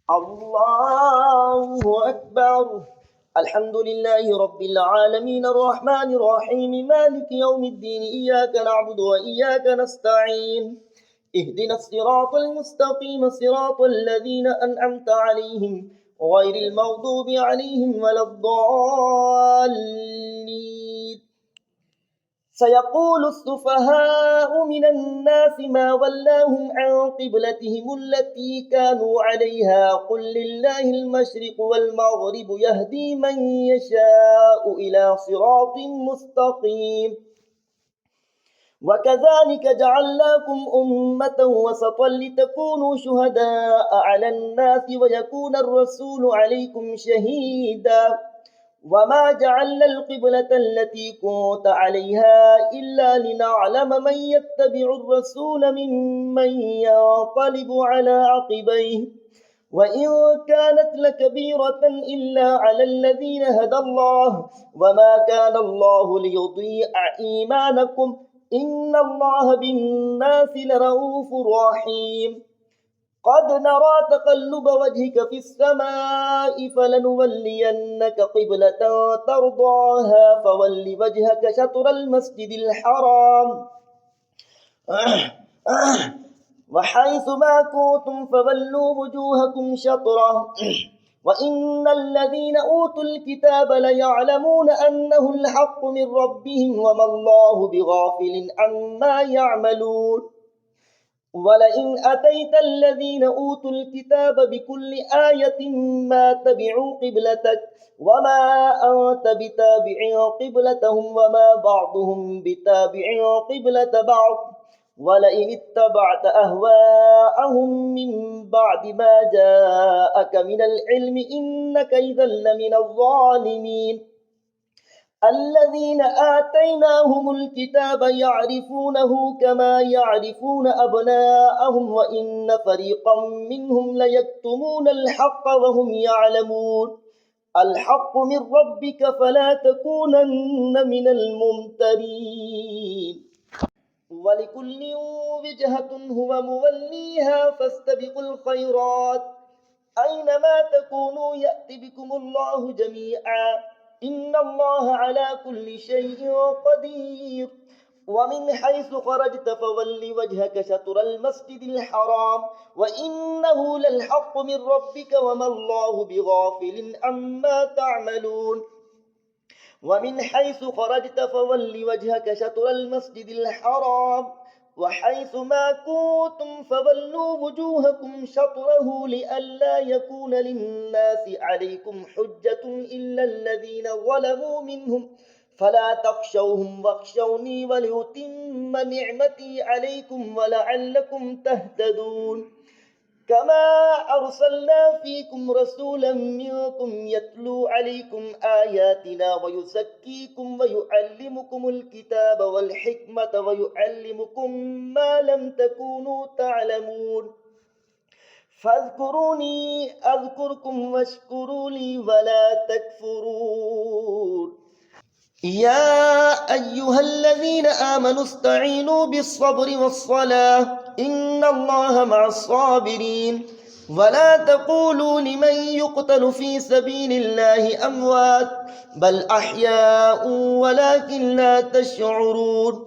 الله أكبر. الحمد لله رب العالمين الرحمن الرحيم مالك يوم الدين إياك نعبد وإياك نستعين اهدنا الصراط المستقيم صراط الذين أنعمت عليهم غير المغضوب عليهم ولا الضالين. سيقول السفهاء من الناس ما ولاهم عن قبلتهم التي كانوا عليها قل لله المشرق والمغرب يهدي من يشاء إلى صراط مستقيم. وكذلك جعلناكم أمة وسطا لتكونوا شهداء على الناس ويكون الرسول عليكم شهيدا. وما جعلنا القبلة التي كنت عليها إلا لنعلم من يتبع الرسول ممن ينقلب على عقبيه وإن كانت لكبيرة إلا على الذين هدى الله وما كان الله ليضيع إيمانكم إن الله بالناس لرؤوف رحيم. قد نرى تقلب وجهك في السماء فلنولينك قبلة ترضاها فول وجهك شطر المسجد الحرام وحيث ما كنتم فولوا وجوهكم شطره وإن الذين أوتوا الكتاب ليعلمون أنه الحق من ربهم وما الله بغافل عما يعملون. ولئن أتيت الذين أوتوا الكتاب بكل آية ما تبعوا قبلتك وما أنت بتابع قبلتهم وما بعضهم بتابع قبلة بعض ولئن اتبعت أهواءهم من بعد ما جاءك من العلم إنك إذا لمن الظالمين. الذين آتيناهم الكتاب يعرفونه كما يعرفون أبناءهم وإن فريقا منهم ليكتمون الحق وهم يعلمون. الحق من ربك فلا تكونن من الممترين. ولكل وجهة هو موليها فاستبقوا الخيرات أينما تكونوا يأتي بكم الله جميعا إن الله على كل شيء قدير. ومن حيث خرجت فول وجهك شطر المسجد الحرام وإنه للحق من ربك وما الله بغافل عما تعملون. ومن حيث خرجت فول وجهك شطر المسجد الحرام وحيث ما كنتم فولوا وجوهكم شطره لئلا يكون للناس عليكم حجة إلا الذين ظلموا منهم فلا تخشوهم واخشوني ولأتم نعمتي عليكم ولعلكم تهتدون. كما أرسلنا فيكم رسولا منكم يتلو عليكم آياتنا ويزكيكم ويعلمكم الكتاب والحكمة ويعلمكم ما لم تكونوا تعلمون. فاذكروني أذكركم واشكروا لي ولا تكفرون. يا أيها الذين آمنوا استعينوا بالصبر والصلاة إن الله مع الصابرين. ولا تقولوا لمن يقتل في سبيل الله أموات بل أحياء ولكن لا تشعرون.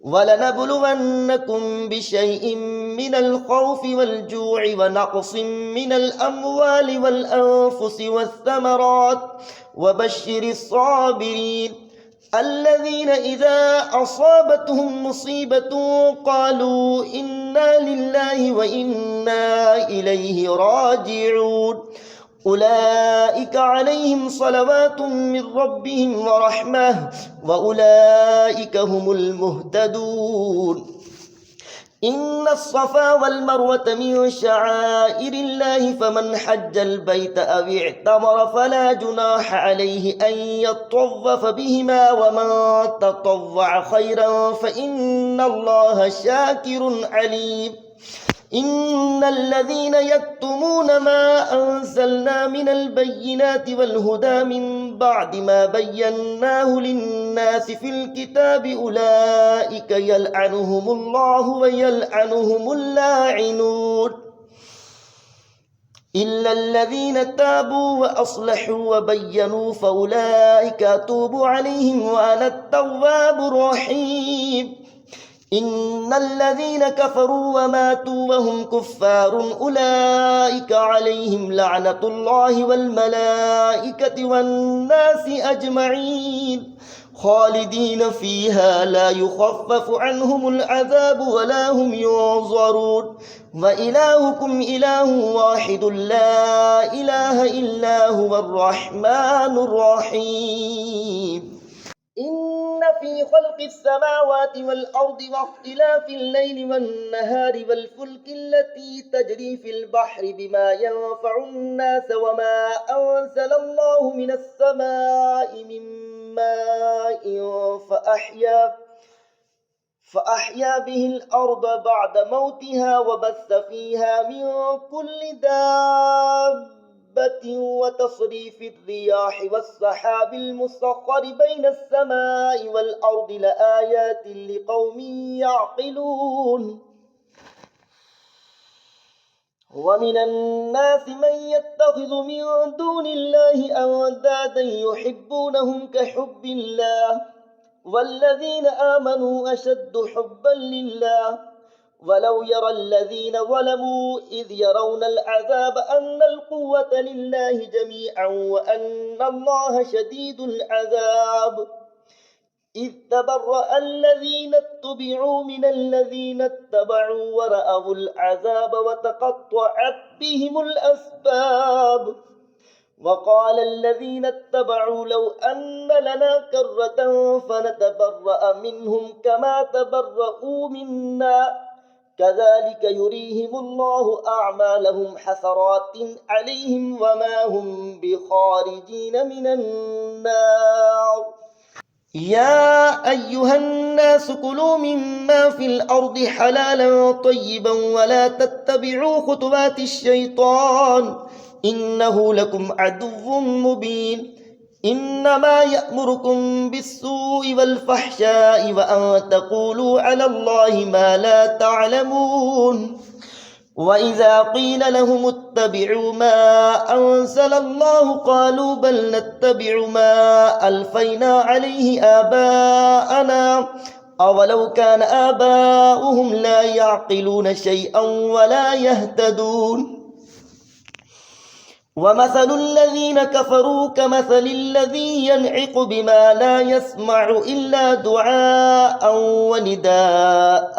ولنبلونكم بشيء من الخوف والجوع ونقص من الأموال والأنفس والثمرات وبشر الصابرين الذين إذا أصابتهم مصيبة قالوا إنا لله وإنا إليه راجعون. أولئك عليهم صلوات من ربهم ورحمة وأولئك هم المهتدون. إن الصفا والمروة من شعائر الله فمن حج البيت أو اعتمر فلا جناح عليه أن يطوف بهما ومن تطوع خيرا فإن الله شاكر عليم. إن الذين يكتمون ما أنزلنا من البينات والهدى من بعد ما بيناه للناس في الكتاب أولئك يلعنهم الله ويلعنهم اللاعنون. إلا الذين تابوا وأصلحوا وبينوا فأولئك أتوب عليهم وأنا التواب الرحيم. إن الذين كفروا وماتوا وهم كفار أولئك عليهم لعنة الله والملائكة والناس أجمعين خالدين فيها لا يخفف عنهم العذاب ولا هم ينظرون. وإلهكم إله واحد لا إله إلا هو الرحمن الرحيم. إن في خلق السماوات والأرض واختلاف الليل والنهار والفلك التي تجري في البحر بما ينفع الناس وما أنزل الله من السماء من ماء فأحيا به الأرض بعد موتها وبث فيها من كل دابة وتصريف الرياح والسحاب المسخر بين السماء والأرض لآيات لقوم يعقلون. ومن الناس من يتخذ من دون الله أندادا يحبونهم كحب الله والذين آمنوا أشد حبا لله. ولو يرى الذين ظلموا إذ يرون العذاب أن القوة لله جميعا وأن الله شديد العذاب. إذ تبرأ الذين اتبعوا من الذين اتبعوا ورأوا العذاب وتقطعت بهم الأسباب. وقال الذين اتبعوا لو أن لنا كرة فنتبرأ منهم كما تبرؤوا منا كذلك يريهم الله أعمالهم حسرات عليهم وما هم بخارجين من النار. يا أيها الناس كلوا مما في الأرض حلالا طيبا ولا تتبعوا خطوات الشيطان إنه لكم عدو مبين. إنما يأمركم بالسوء والفحشاء وأن تقولوا على الله ما لا تعلمون. وإذا قيل لهم اتبعوا ما أنزل الله قالوا بل نتبع ما ألفينا عليه آباءنا أولو كان آباؤهم لا يعقلون شيئا ولا يهتدون. ومثل الذين كفروا كمثل الذي ينعق بما لا يسمع إلا دعاء ونداء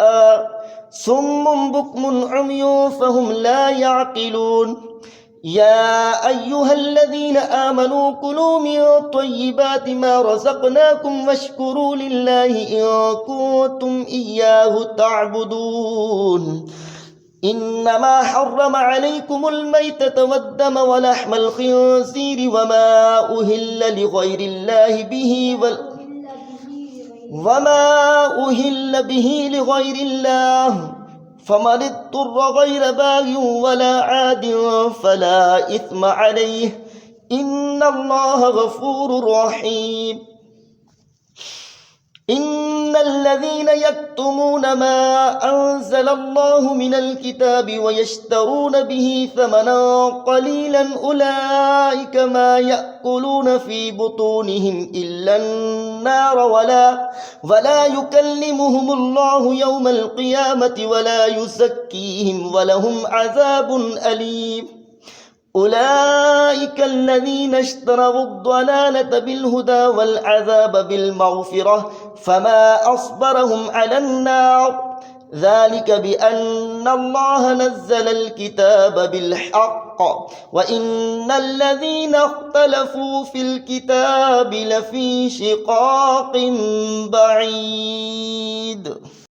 صم بكم عمي فهم لا يعقلون. يا أيها الذين آمنوا كلوا من طيبات ما رزقناكم واشكروا لله إن كنتم إياه تعبدون. إنما حرم عليكم الميتة والدم ولحم الخنزير وما أهل به لغير الله فمن اضطر غير باغ ولا عاد فلا إثم عليه إن الله غفور رحيم. إن الذين يكتمون ما أنزل الله من الكتاب ويشترون به ثمنا قليلا أولئك ما يأكلون في بطونهم إلا النار ولا يكلمهم الله يوم القيامة ولا يزكيهم ولهم عذاب أليم. أولئك الذين اشتروا الضلالة بالهدى والعذاب بالمغفرة فما أصبرهم على النار ذلك بأن الله نزل الكتاب بالحق وإن الذين اختلفوا في الكتاب لفي شقاق بعيد.